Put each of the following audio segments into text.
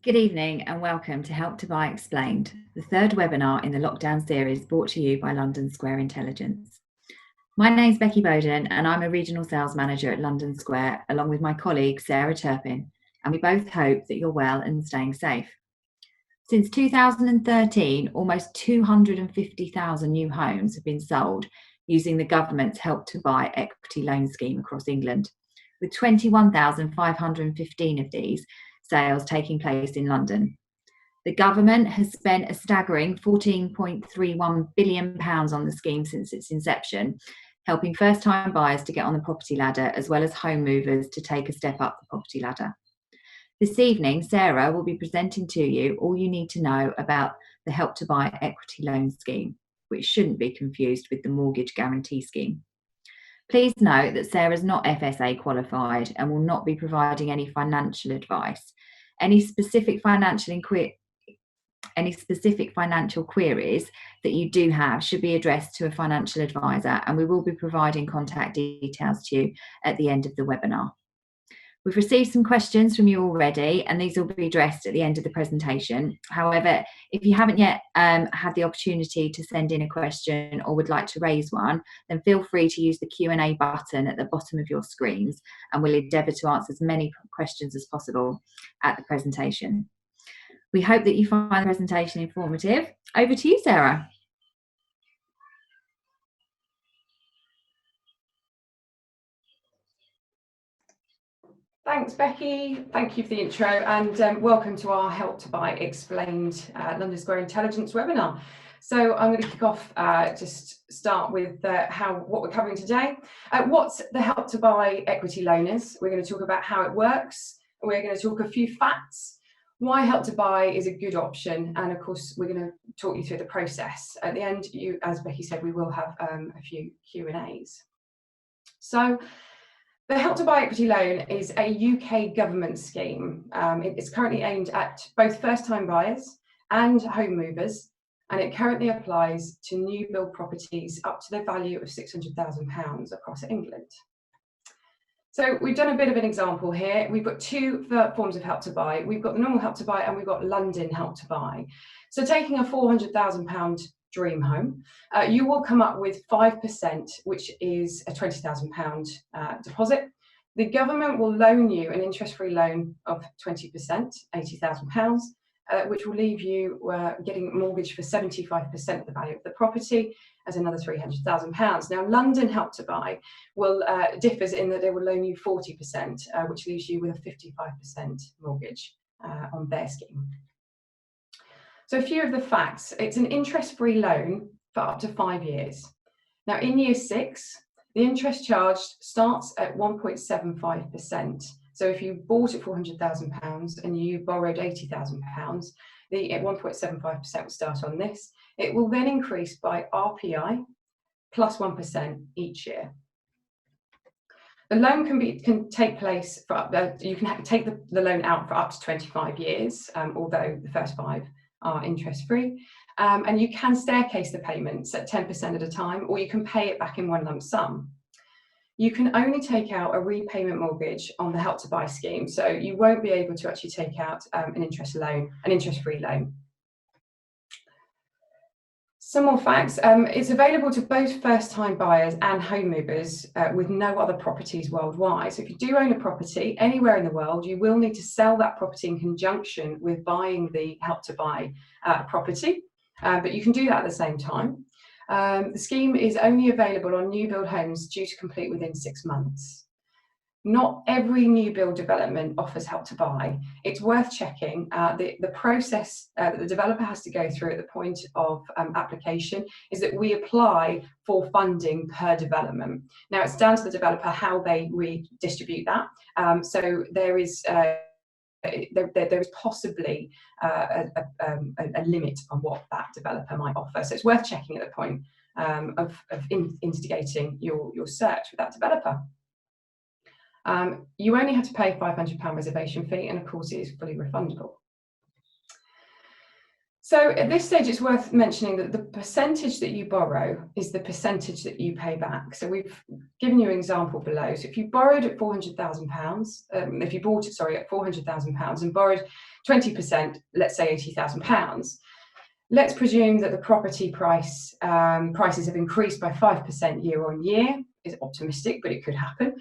Good evening and welcome to Help to Buy Explained, the third webinar in the lockdown series brought to you by London Square Intelligence. My name's Becky Bowden and I'm a Regional Sales Manager at London Square along with my colleague Sarah Turpin, and we both hope that you're well and staying safe. Since 2013, almost 250,000 new homes have been sold using the government's Help to Buy equity loan scheme across England, with 21,515 of these sales taking place in London. The government has spent a staggering £14.31 billion on the scheme since its inception, helping first-time buyers to get on the property ladder as well as home movers to take a step up the property ladder. This evening, Sarah will be presenting to you all you need to know about the Help to Buy equity loan scheme, which shouldn't be confused with the mortgage guarantee scheme. Please note that Sarah is not FSA qualified and will not be providing any financial advice. Any specific financial queries that you do have should be addressed to a financial advisor, and we will be providing contact details to you at the end of the webinar. We've received some questions from you already, and these will be addressed at the end of the presentation. However, if you haven't yet had the opportunity to send in a question or would like to raise one, then feel free to use the Q&A button at the bottom of your screens, and we'll endeavour to answer as many questions as possible at the presentation. We hope that you find the presentation informative. Over to you, Sarah. Thanks, Becky. Thank you for the intro, and welcome to our Help to Buy Explained London Square Intelligence webinar. So I'm going to kick off, just start with what we're covering today. What the Help to Buy equity loan is. We're going to talk about how it works. We're going to talk a few facts, why Help to Buy is a good option, and of course we're going to talk you through the process. At the end, as Becky said, we will have a few Q&As. So the Help to Buy equity loan is a UK government scheme. It's currently aimed at both first-time buyers and home movers, and it currently applies to new build properties up to the value of £600,000 across England. So we've done a bit of an example here. We've got two forms of Help to Buy. We've got the normal Help to Buy and we've got London Help to Buy. So taking a £400,000 dream home, you will come up with 5%, which is a £20,000 deposit. The government will loan you an interest-free loan of 20%, £80,000, which will leave you getting a mortgage for 75% of the value of the property as another £300,000. Now, London Help to Buy will differs in that they will loan you 40%, which leaves you with a 55% mortgage on their scheme. So a few of the facts. It's an interest-free loan for up to 5 years. Now, in year 6, the interest charged starts at 1.75%. So if you bought at £400,000 and you borrowed £80,000, the 1.75% will start on this. It will then increase by RPI plus 1% each year. The loan can take place for you can take the loan out for up to 25 years, although the first 5 are interest-free, and you can staircase the payments at 10% at a time, or you can pay it back in one lump sum. You can only take out a repayment mortgage on the Help to Buy scheme, so you won't be able to actually take out an interest-free loan. Some more facts. It's available to both first-time buyers and home movers with no other properties worldwide. So if you do own a property anywhere in the world, you will need to sell that property in conjunction with buying the Help to Buy property, but you can do that at the same time. The scheme is only available on new build homes due to complete within 6 months. Not every new build development offers Help to Buy. It's worth checking. The process that the developer has to go through at the point of application is that we apply for funding per development. Now, it's down to the developer how they redistribute that. So there is possibly a limit on what that developer might offer. So it's worth checking at the point of instigating your search with that developer. You only have to pay £500 reservation fee, and of course it is fully refundable. So at this stage, it's worth mentioning that the percentage that you borrow is the percentage that you pay back. So we've given you an example below. So if you borrowed at £400,000, if you bought it, sorry, at £400,000 and borrowed 20%, let's say £80,000, let's presume that the property prices have increased by 5% year on year. Is optimistic, but it could happen.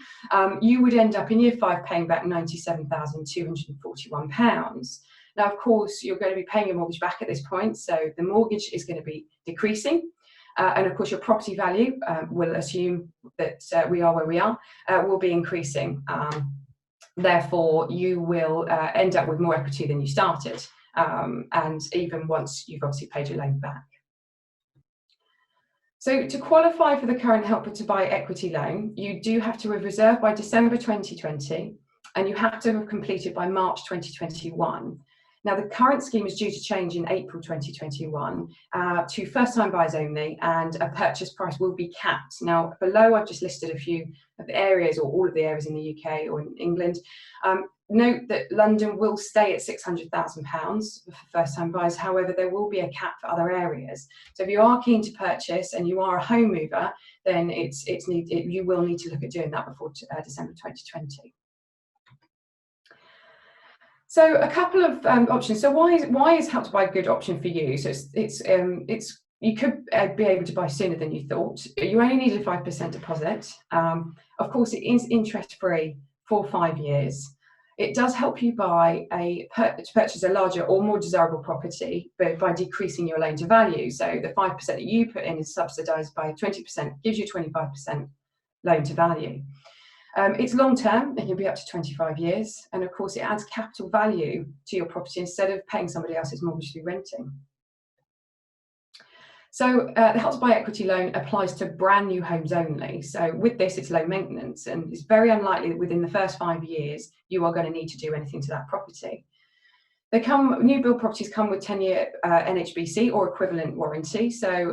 You would end up in year 5 paying back £97,241. Now, of course, you're going to be paying your mortgage back at this point, so the mortgage is going to be decreasing. And of course, your property value, will assume that we are where we are, will be increasing. Therefore, you will end up with more equity than you started, and even once you've obviously paid your loan back. So to qualify for the current Help to Buy equity loan, you do have to have reserved by December 2020, and you have to have completed by March 2021. Now, the current scheme is due to change in April 2021 to first-time buyers only, and a purchase price will be capped. Now, below I've just listed a few of the areas, or all of the areas in the UK or in England. Note that London will stay at £600,000 for first-time buyers. However, there will be a cap for other areas. So if you are keen to purchase and you are a home mover, then you will need to look at doing that before December 2020. So a couple of options. So why is Help to Buy a good option for you? So you could be able to buy sooner than you thought. You only need a 5% deposit. Of course, it is interest-free for 5 years. It does help you purchase a larger or more desirable property, but by decreasing your loan to value. So the 5% that you put in is subsidised by 20%, gives you 25% loan to value. It's long term, it can be up to 25 years, and of course it adds capital value to your property instead of paying somebody else's mortgage through renting. So the Help to Buy equity loan applies to brand new homes only. So with this, it's low maintenance, and it's very unlikely that within the first 5 years you are going to need to do anything to that property. New build properties come with 10-year NHBC or equivalent warranty, so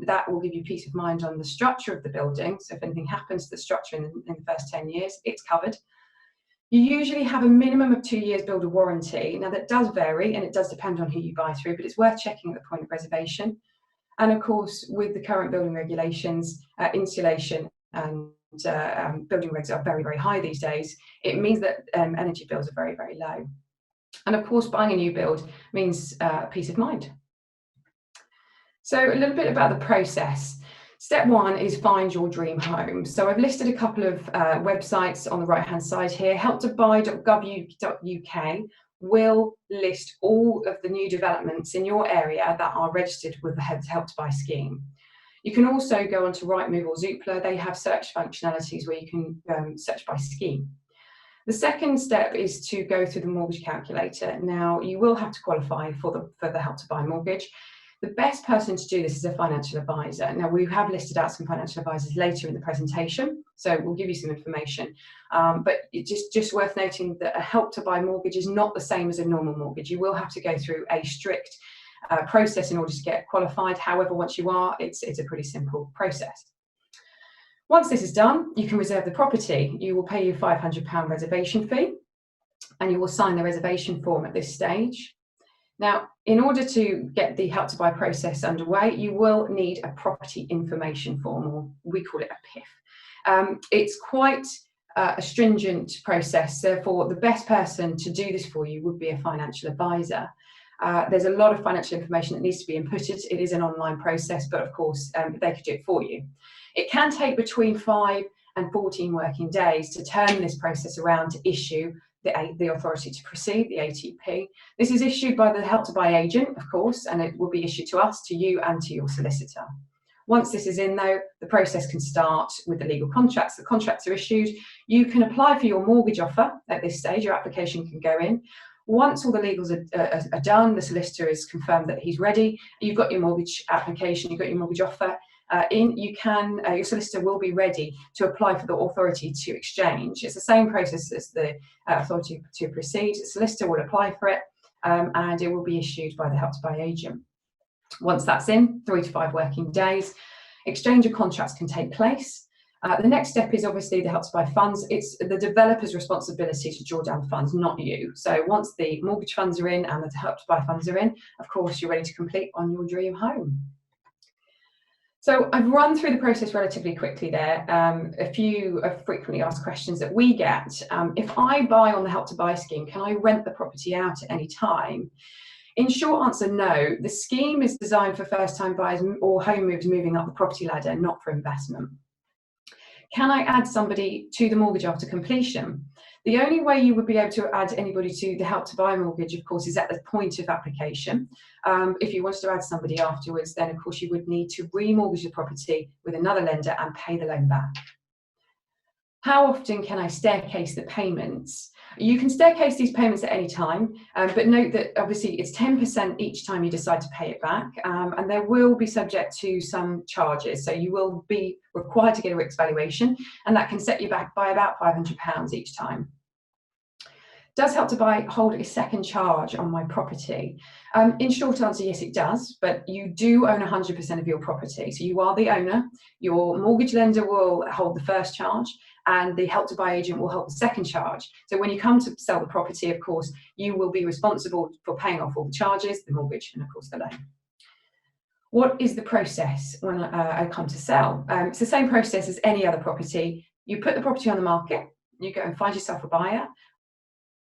that will give you peace of mind on the structure of the building. So if anything happens to the structure in the first 10 years, it's covered. You usually have a minimum of 2 years builder warranty. Now that does vary, and it does depend on who you buy through, but it's worth checking at the point of reservation. And of course, with the current building regulations, insulation and building regs are very, very high these days. It means that energy bills are very, very low. And of course, buying a new build means peace of mind. So a little bit about the process. Step 1 is find your dream home. So I've listed a couple of websites on the right-hand side here. helptobuy.gov.uk will list all of the new developments in your area that are registered with the Help to Buy scheme. You can also go onto Rightmove or Zoopla. They have search functionalities where you can search by scheme. The second step is to go through the mortgage calculator. Now, you will have to qualify for the Help to Buy mortgage. The best person to do this is a financial advisor. Now, we have listed out some financial advisors later in the presentation, so we'll give you some information. But it's just worth noting that a Help to Buy mortgage is not the same as a normal mortgage. You will have to go through a strict process in order to get qualified. However, once you are, it's a pretty simple process. Once this is done, you can reserve the property. You will pay your £500 reservation fee, and you will sign the reservation form at this stage. Now, in order to get the Help to Buy process underway, you will need a property information form, or we call it a PIF. It's quite a stringent process, therefore the best person to do this for you would be a financial advisor. There's a lot of financial information that needs to be inputted. It is an online process, but of course they could do it for you. It can take between 5 and 14 working days to turn this process around to issue the authority to proceed, the ATP. This is issued by the Help to Buy agent, of course, and it will be issued to us, to you, and to your solicitor. Once this is in, though, the process can start with the legal contracts. The contracts are issued. You can apply for your mortgage offer at this stage. Your application can go in. Once all the legals are done, the solicitor has confirmed that he's ready. You've got your mortgage application, you've got your mortgage offer your solicitor will be ready to apply for the authority to exchange. It's the same process as the authority to proceed. The solicitor will apply for it, and it will be issued by the Help to Buy agent. Once that's in, 3 to 5 working days, exchange of contracts can take place. The next step is obviously the Help to Buy funds. It's the developer's responsibility to draw down funds, not you. So once the mortgage funds are in and the Help to Buy funds are in, of course, you're ready to complete on your dream home. So I've run through the process relatively quickly there. A few frequently asked questions that we get. If I buy on the Help to Buy scheme, can I rent the property out at any time? In short answer, no. The scheme is designed for first-time buyers or home movers moving up the property ladder, not for investment. Can I add somebody to the mortgage after completion? The only way you would be able to add anybody to the Help to Buy mortgage, of course, is at the point of application. If you wanted to add somebody afterwards, then of course you would need to remortgage the property with another lender and pay the loan back. How often can I staircase the payments? You can staircase these payments at any time, but note that obviously it's 10% each time you decide to pay it back, and there will be subject to some charges. So you will be required to get a RICS valuation, and that can set you back by about £500 each time. Does Help to Buy hold a second charge on my property? In short answer, yes, it does, but you do own 100% of your property. So you are the owner, your mortgage lender will hold the first charge, and the Help to Buy agent will hold the second charge. So when you come to sell the property, of course, you will be responsible for paying off all the charges, the mortgage, and of course the loan. What is the process when I come to sell? It's the same process as any other property. You put the property on the market, you go and find yourself a buyer.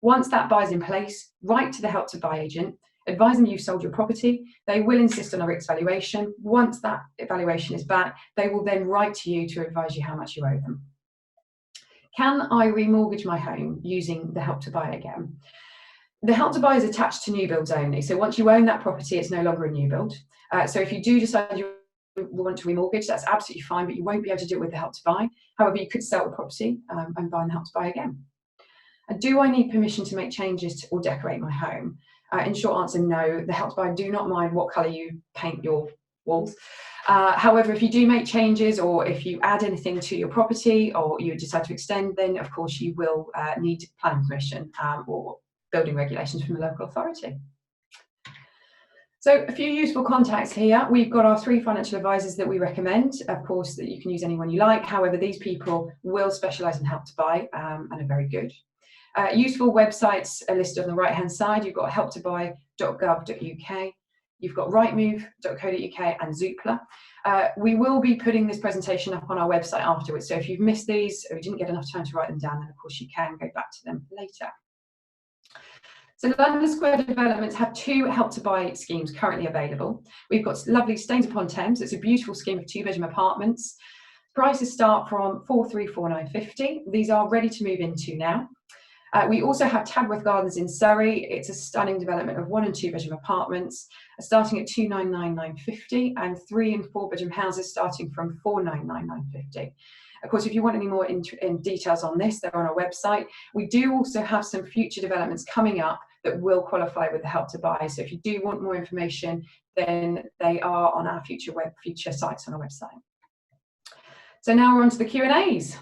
Once that buyer's in place, write to the Help to Buy agent, advise them you've sold your property. They will insist on a RICS valuation. Once that evaluation is back, they will then write to you to advise you how much you owe them. Can I remortgage my home using the Help to Buy again? The Help to Buy is attached to new builds only. So once you own that property, it's no longer a new build. So if you do decide you want to remortgage, that's absolutely fine, but you won't be able to do it with the Help to Buy. However, you could sell the property and buy the Help to Buy again. And do I need permission to make changes or decorate my home? In short answer, no. The Help to Buy do not mind what colour you paint your walls. However, if you do make changes or if you add anything to your property or you decide to extend, then of course you will need planning permission or building regulations from the local authority. So a few useful contacts here. We've got our 3 financial advisors that we recommend. Of course, that you can use anyone you like. However, these people will specialise in Help to Buy and are very good. Useful websites are listed on the right-hand side. You've got helptobuy.gov.uk. You've got rightmove.co.uk and Zoopla. We will be putting this presentation up on our website afterwards. So if you've missed these or you didn't get enough time to write them down, then of course you can go back to them later. So London Square Developments have 2 Help to Buy schemes currently available. We've got lovely Staines-upon-Thames. It's a beautiful scheme of 2-bedroom apartments. Prices start from 434,950. These are ready to move into now. We also have Tadworth Gardens in Surrey. It's a stunning development of 1 and 2 bedroom apartments starting at 299,950 and 3 and 4 bedroom houses starting from 499,950. Of course, if you want any more in details on this, they're on our website. We do also have some future developments coming up that will qualify with the Help to Buy. So if you do want more information, then they are on our future sites on our website. So now we're on to the Q&As.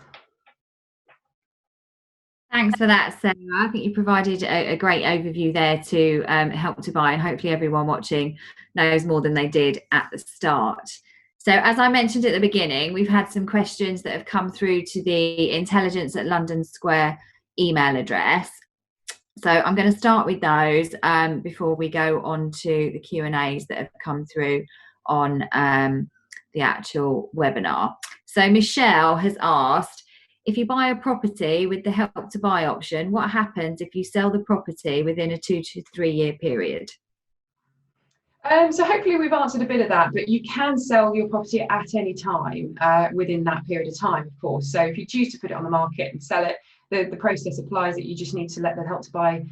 Thanks for that, Sarah. I think you provided a great overview there to Help to Buy, and hopefully everyone watching knows more than they did at the start. So as I mentioned at the beginning, we've had some questions that have come through to the intelligence@London Square email address. So I'm going to start with those before we go on to the Q&As that have come through on the actual webinar. So Michelle has asked, if you buy a property with the Help to Buy option, what happens if you sell the property within a 2 to 3 year period? So hopefully we've answered a bit of that, but you can sell your property at any time within that period of time, of course. So if you choose to put it on the market and sell it, the process applies that you just need to let the Help to Buy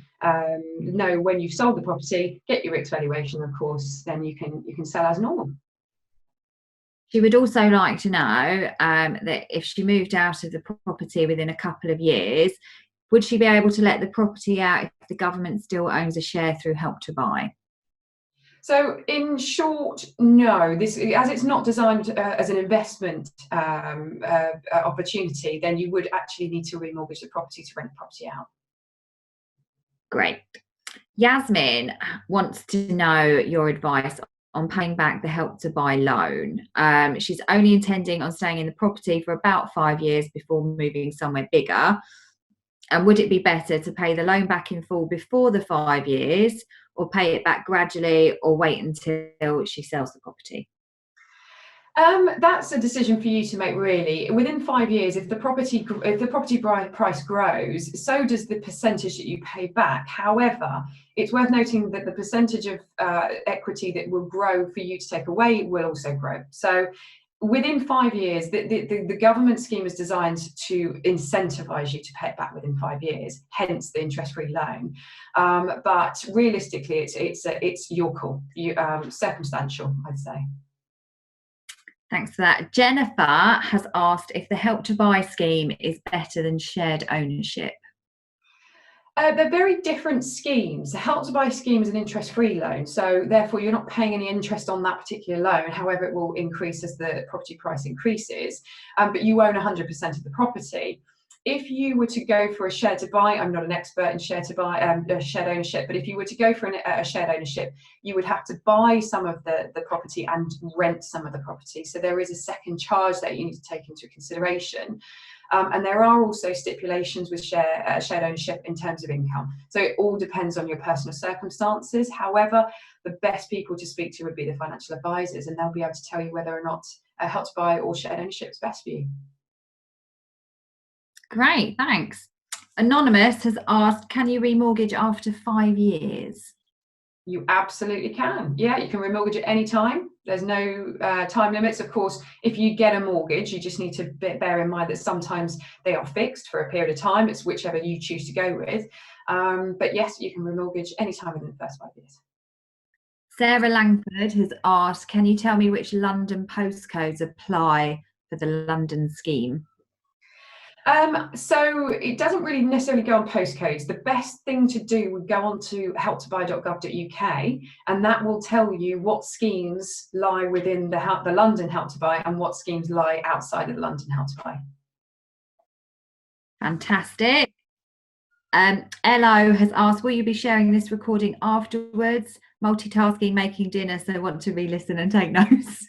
know when you've sold the property, get your RICS valuation, of course, then you can sell as normal. She would also like to know that if she moved out of the property within a couple of years, would she be able to let the property out if the government still owns a share through Help to Buy? So in short, no. This, as it's not designed as an investment opportunity, then you would actually need to remortgage the property to rent the property out. Great. Yasmin wants to know your advice on paying back the Help to Buy loan. She's only intending on staying in the property for about 5 years before moving somewhere bigger. And would it be better to pay the loan back in full before the 5 years, or pay it back gradually, or wait until she sells the property? That's a decision for you to make, really. Within 5 years, if the property price grows, so does the percentage that you pay back. However, it's worth noting that the percentage of equity that will grow for you to take away will also grow. So within 5 years, the government scheme is designed to incentivise you to pay it back within 5 years, hence the interest-free loan. But realistically, it's your call, circumstantial, I'd say. Thanks for that. Jennifer has asked if the Help to Buy scheme is better than shared ownership. They're very different schemes. The Help to Buy scheme is an interest-free loan, so therefore you're not paying any interest on that particular loan. However, it will increase as the property price increases, but you own 100% of the property. If you were to go for a share to buy, I'm not an expert in share to buy, shared ownership, but if you were to go for a shared ownership, you would have to buy some of the property and rent some of the property. So there is a second charge that you need to take into consideration. And there are also stipulations with shared ownership in terms of income. So it all depends on your personal circumstances. However, the best people to speak to would be the financial advisors, and they'll be able to tell you whether or not Help to Buy or shared ownership is best for you. Great, thanks. Anonymous has asked, can you remortgage after 5 years? You absolutely can. Yeah, you can remortgage at any time. There's no time limits. Of course, if you get a mortgage, you just need to bear in mind that sometimes they are fixed for a period of time. It's whichever you choose to go with. But yes, you can remortgage any time within the first 5 years. Sarah Langford has asked, can you tell me which London postcodes apply for the London scheme? So it doesn't really necessarily go on postcodes. The best thing to do would go on to helptobuy.gov.uk, and that will tell you what schemes lie within the London Help to Buy and what schemes lie outside of the London Help to Buy. Fantastic. Elo has asked, will you be sharing this recording afterwards? Multitasking, making dinner, so I want to re-listen and take notes.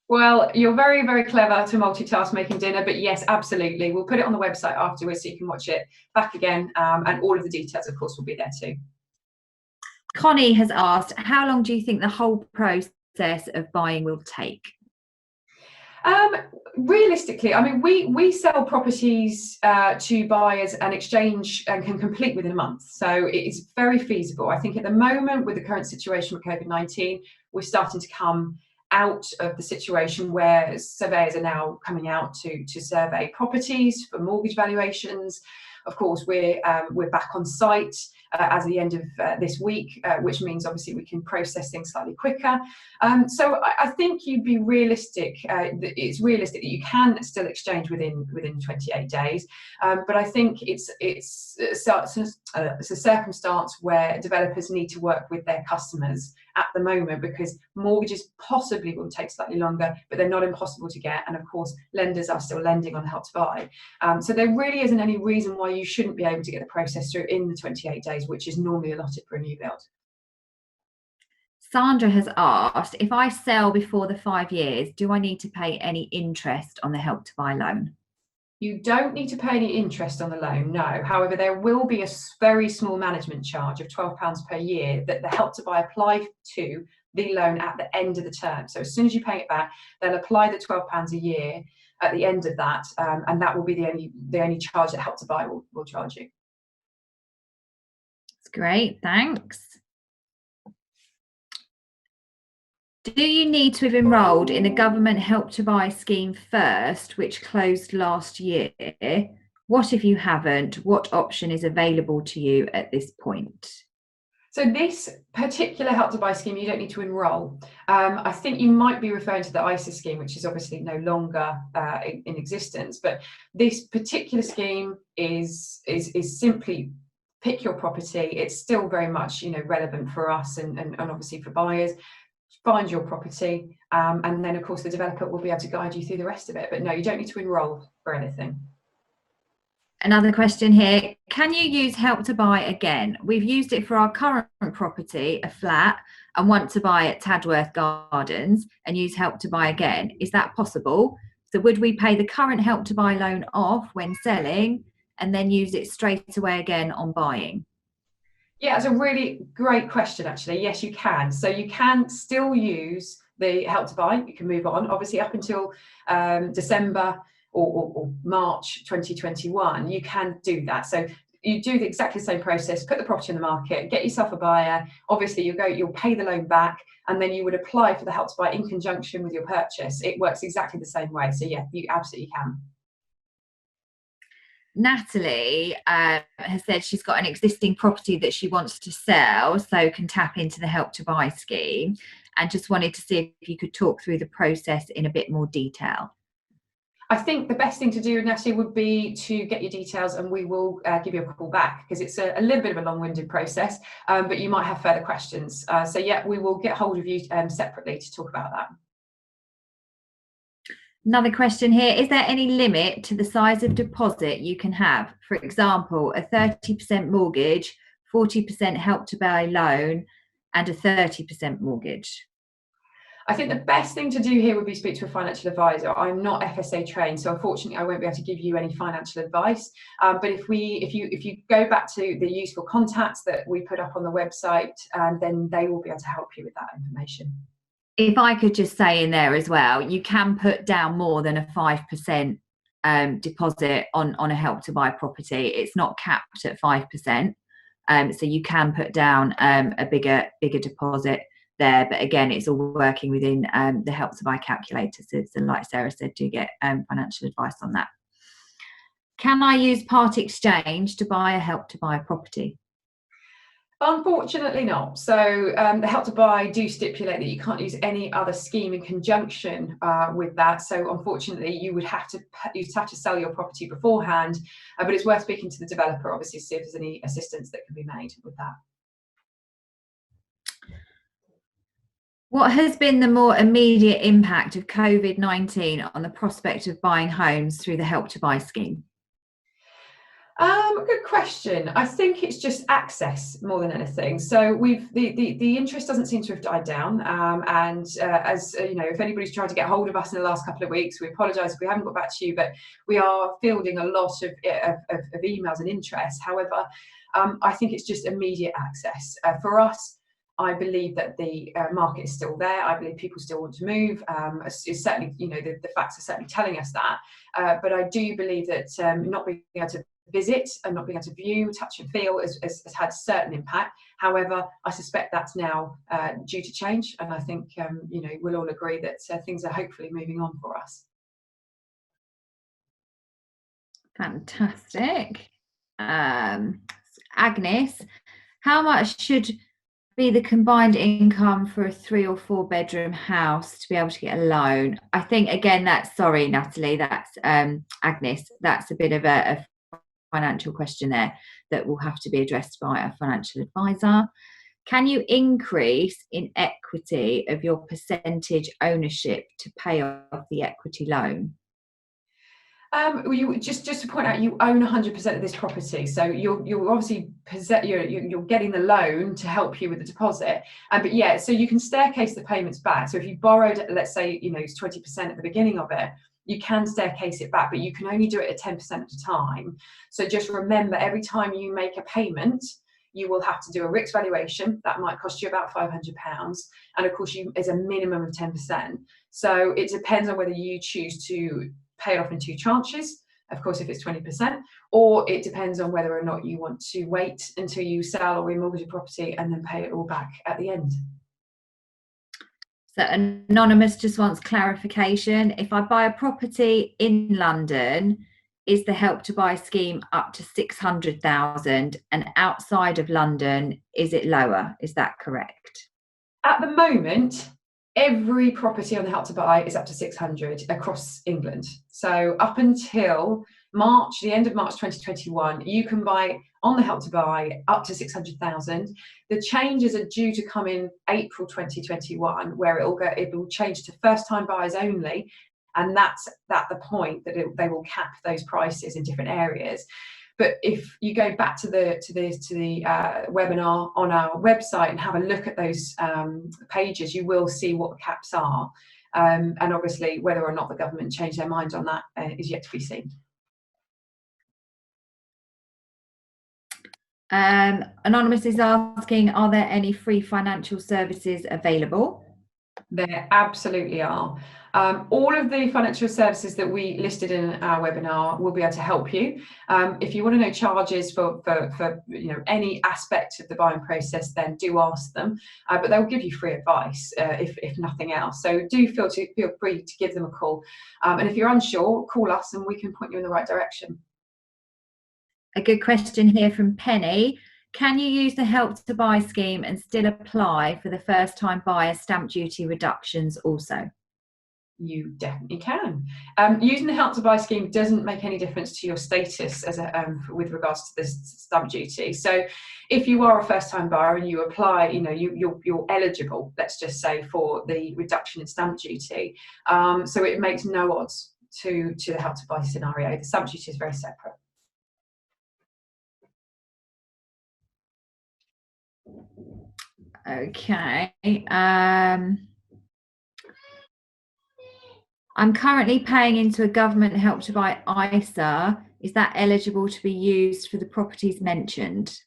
Well, you're very, very clever to multitask making dinner, but yes, absolutely. We'll put it on the website afterwards so you can watch it back again, and all of the details, of course, will be there too. Connie has asked, how long do you think the whole process of buying will take? Realistically, I mean, we sell properties to buyers and exchange and can complete within a month. So it's very feasible. I think at the moment, with the current situation with COVID-19, we're starting to come out of the situation where surveyors are now coming out to survey properties for mortgage valuations. Of course, we're back on site as of the end of this week, which means obviously we can process things slightly quicker. So I think you'd be realistic. It's realistic that you can still exchange within 28 days. But I think it's a circumstance where developers need to work with their customers at the moment, because mortgages possibly will take slightly longer, but they're not impossible to get. And of course, lenders are still lending on Help to Buy. So there really isn't any reason why you shouldn't be able to get the process through in the 28 days, which is normally allotted for a new build. Sandra has asked, if I sell before the 5 years, do I need to pay any interest on the Help to Buy loan? You don't need to pay any interest on the loan, no. However, there will be a very small management charge of £12 per year that the Help to Buy apply to the loan at the end of the term. So as soon as you pay it back, they'll apply the £12 a year at the end of that, and that will be the only charge that Help to Buy will charge you. That's great, thanks. Do you need to have enrolled in a government Help to Buy scheme first, which closed last year? What if you haven't? What option is available to you at this point? So this particular Help to Buy scheme, you don't need to enrol. I think you might be referring to the ISA scheme, which is obviously no longer in existence. But this particular scheme is simply pick your property. It's still very much relevant for us and obviously for buyers. Find your property, and then of course the developer will be able to guide you through the rest of it. But no, you don't need to enrol for anything. Another question here. Can you use Help to Buy again? We've used it for our current property, a flat, and want to buy at Tadworth Gardens and use Help to Buy again. Is that possible? So would we pay the current Help to Buy loan off when selling and then use it straight away again on buying? Yeah, it's a really great question, actually. Yes, you can. So you can still use the Help to Buy. You can move on, obviously, up until December or March 2021. You can do that. So you do exactly the same process. Put the property on the market, get yourself a buyer. Obviously, you'll pay the loan back, and then you would apply for the Help to Buy in conjunction with your purchase. It works exactly the same way. So yeah, you absolutely can. Natalie has said she's got an existing property that she wants to sell, so can tap into the Help to Buy scheme, and just wanted to see if you could talk through the process in a bit more detail. I think the best thing to do, Natalie, would be to get your details, and we will give you a call back, because it's a little bit of a long-winded process, but you might have further questions. So yeah, we will get hold of you separately to talk about that. Another question here, is there any limit to the size of deposit you can have? For example, a 30% mortgage, 40% Help to Buy loan, and a 30% mortgage? I think the best thing to do here would be speak to a financial advisor. I'm not FSA trained, so unfortunately I won't be able to give you any financial advice. But if you go back to the useful contacts that we put up on the website, then they will be able to help you with that information. If I could just say in there as well, you can put down more than a 5% deposit on a Help to Buy property. It's not capped at 5%. So you can put down a bigger deposit there, but again, it's all working within the Help to Buy calculator. So like Sarah said, do get financial advice on that. Can I use part exchange to buy a Help to Buy property? Unfortunately not. So the Help to Buy do stipulate that you can't use any other scheme in conjunction with that. So unfortunately, you'd have to sell your property beforehand. But it's worth speaking to the developer, obviously, to see if there's any assistance that can be made with that. What has been the more immediate impact of COVID-19 on the prospect of buying homes through the Help to Buy scheme? Good question. I think it's just access more than anything. So the interest doesn't seem to have died down. As you know, if anybody's tried to get hold of us in the last couple of weeks, we apologise if we haven't got back to you, but we are fielding a lot of emails and interest. However, I think it's just immediate access. For us, I believe that the market is still there. I believe people still want to move. It's certainly, you know, the facts are certainly telling us that. But I do believe that not being able to visit and not being able to view, touch and feel has had a certain impact. However, I suspect that's now due to change, and I think you know, we'll all agree that things are hopefully moving on for us. Fantastic. Agnes, how much should be the combined income for a 3 or 4 bedroom house to be able to get a loan? I think, again, sorry, Natalie, that's Agnes, that's a bit of a financial question there that will have to be addressed by a financial advisor. Can you increase in equity of your percentage ownership to pay off the equity loan? You just to point out, you own 100% of this property, so you're obviously you're getting the loan to help you with the deposit. But yeah, so you can staircase the payments back. So if you borrowed, let's say, you know, it's 20% at the beginning of it, you can staircase it back, but you can only do it at 10% at a time. So just remember, every time you make a payment, you will have to do a RICS valuation. That might cost you about £500, and of course, there's a minimum of 10%. So it depends on whether you choose to pay it off in 2 tranches, of course, if it's 20%, or it depends on whether or not you want to wait until you sell or remortgage your property and then pay it all back at the end. So Anonymous just wants clarification. If I buy a property in London, is the Help to Buy scheme up to 600,000, and outside of London, is it lower? Is that correct? At the moment, every property on the Help to Buy is up to 600 across England. So up until March, the end of March 2021, you can buy on the Help to Buy up to 600,000. The changes are due to come in April 2021, where it will change to first-time buyers only, and that's at the point that they will cap those prices in different areas. But if you go back to the webinar on our website and have a look at those pages, you will see what the caps are. And obviously, whether or not the government change their mind on that is yet to be seen. Anonymous is asking, are there any free financial services available? There absolutely are. All of the financial services that we listed in our webinar will be able to help you. If you want to know charges for any aspect of the buying process, then do ask them. But they'll give you free advice if nothing else. So do feel free to give them a call. And if you're unsure, call us and we can point you in the right direction. A good question here from Penny. Can you use the Help to Buy scheme and still apply for the first time buyer stamp duty reductions also? You definitely can. Using the Help to Buy scheme doesn't make any difference to your status as with regards to this stamp duty. So if you are a first-time buyer and you apply, you're eligible, let's just say, for the reduction in stamp duty. So it makes no odds to the Help to Buy scenario. The stamp duty is very separate. Okay. I'm currently paying into a government Help to Buy ISA. Is that eligible to be used for the properties mentioned?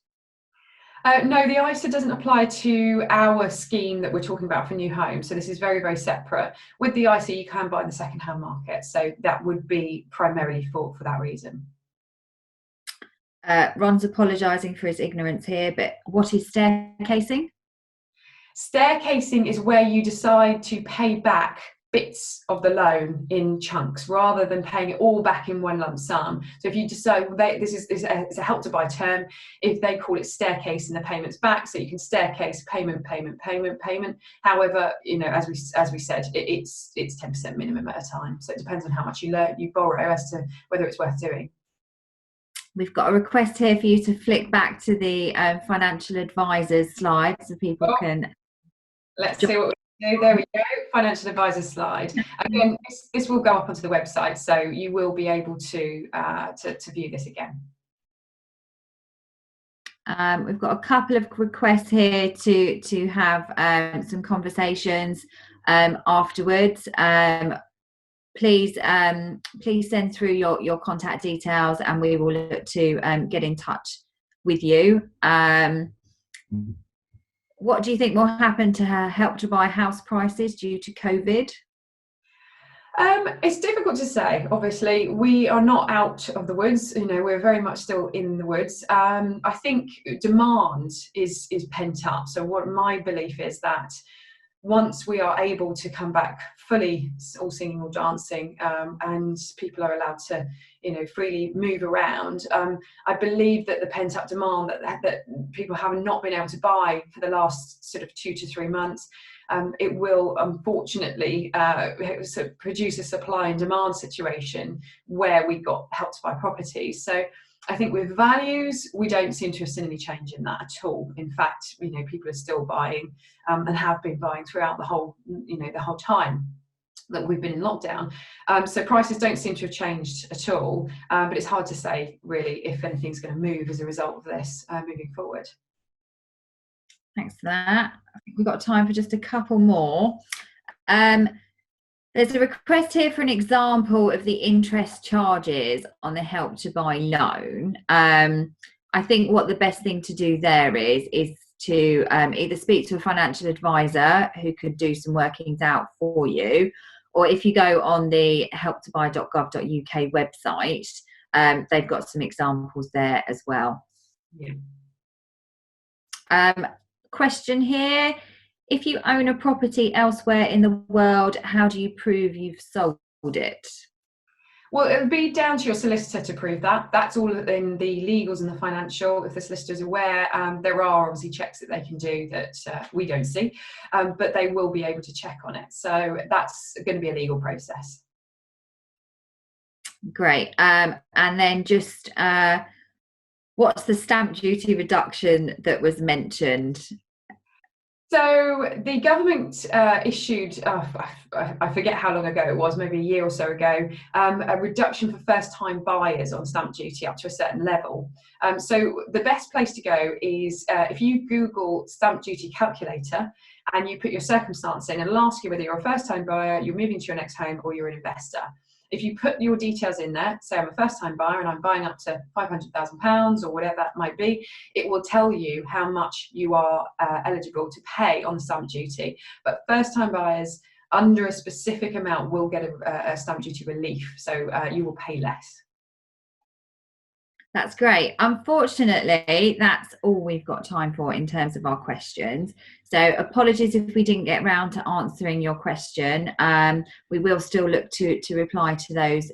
No, the ISA doesn't apply to our scheme that we're talking about for new homes. So this is very, very separate. With the ISA, you can buy in the second-hand market. So that would be primarily for that reason. Ron's apologising for his ignorance here, but what is staircasing? Staircasing is where you decide to pay back bits of the loan in chunks rather than paying it all back in one lump sum. So if you decide this is a Help to Buy term, if they call it staircasing the payments back, so you can staircase payment. However, as we said, it's 10% minimum at a time. So it depends on how much you borrow as to whether it's worth doing. We've got a request here for you to flick back to the financial advisors slide so people can. Let's see what we do. There we go. Financial advisor slide. Again, this will go up onto the website, so you will be able to view this again. We've got a couple of requests here to have some conversations afterwards. Please send through your contact details and we will look to get in touch with you. What do you think will happen to Help to Buy house prices due to COVID? It's difficult to say. Obviously, we are not out of the woods. We're very much still in the woods. I think demand is pent up. So what my belief is that once we are able to come back fully, all singing or dancing, and people are allowed to, freely move around, I believe that the pent-up demand that people have not been able to buy for the last sort of 2 to 3 months, it will unfortunately sort of produce a supply and demand situation where we got Help to Buy properties. So I think with values, we don't seem to have seen any change in that at all. In fact, people are still buying and have been buying throughout the whole time that we've been in lockdown. So prices don't seem to have changed at all, but it's hard to say really if anything's going to move as a result of this moving forward. Thanks for that. I think we've got time for just a couple more. There's a request here for an example of the interest charges on the Help to Buy loan. I think what the best thing to do there is to either speak to a financial advisor who could do some workings out for you, or if you go on the helptobuy.gov.uk website, they've got some examples there as well. Yeah. Question here. If you own a property elsewhere in the world, how do you prove you've sold it? Well, it would be down to your solicitor to prove that. That's all in the legals and the financial. If the solicitor is aware, there are obviously checks that they can do that we don't see, but they will be able to check on it. So that's going to be a legal process. Great. And then just what's the stamp duty reduction that was mentioned? So the government issued, I forget how long ago it was, maybe a year or so ago, a reduction for first-time buyers on stamp duty up to a certain level. So the best place to go is if you Google stamp duty calculator and you put your circumstance in, and it'll ask you whether you're a first-time buyer, you're moving to your next home, or you're an investor. If you put your details in there, say I'm a first-time buyer and I'm buying up to £500,000 or whatever that might be, it will tell you how much you are eligible to pay on the stamp duty. But first-time buyers under a specific amount will get a stamp duty relief, so you will pay less. That's great. Unfortunately, that's all we've got time for in terms of our questions. So apologies if we didn't get round to answering your question. We will still look to reply to those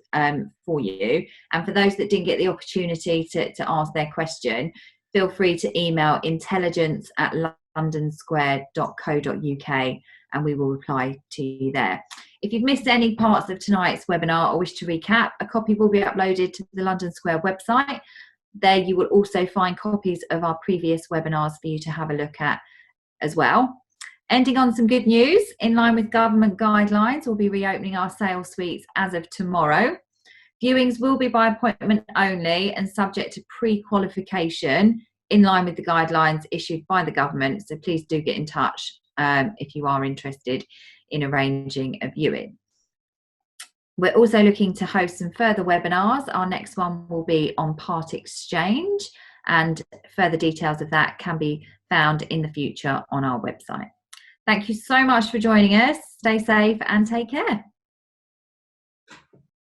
for you. And for those that didn't get the opportunity to ask their question, feel free to email intelligence@londonsquare.co.uk and we will reply to you there. If you've missed any parts of tonight's webinar or wish to recap, a copy will be uploaded to the London Square website. There you will also find copies of our previous webinars for you to have a look at as well. Ending on some good news, in line with government guidelines, we'll be reopening our sales suites as of tomorrow. Viewings will be by appointment only and subject to pre-qualification in line with the guidelines issued by the government. So please do get in touch if you are interested in arranging a viewing. We're also looking to host some further webinars. Our next one will be on part exchange, and further details of that can be found in the future on our website. Thank you so much for joining us. Stay safe and take care.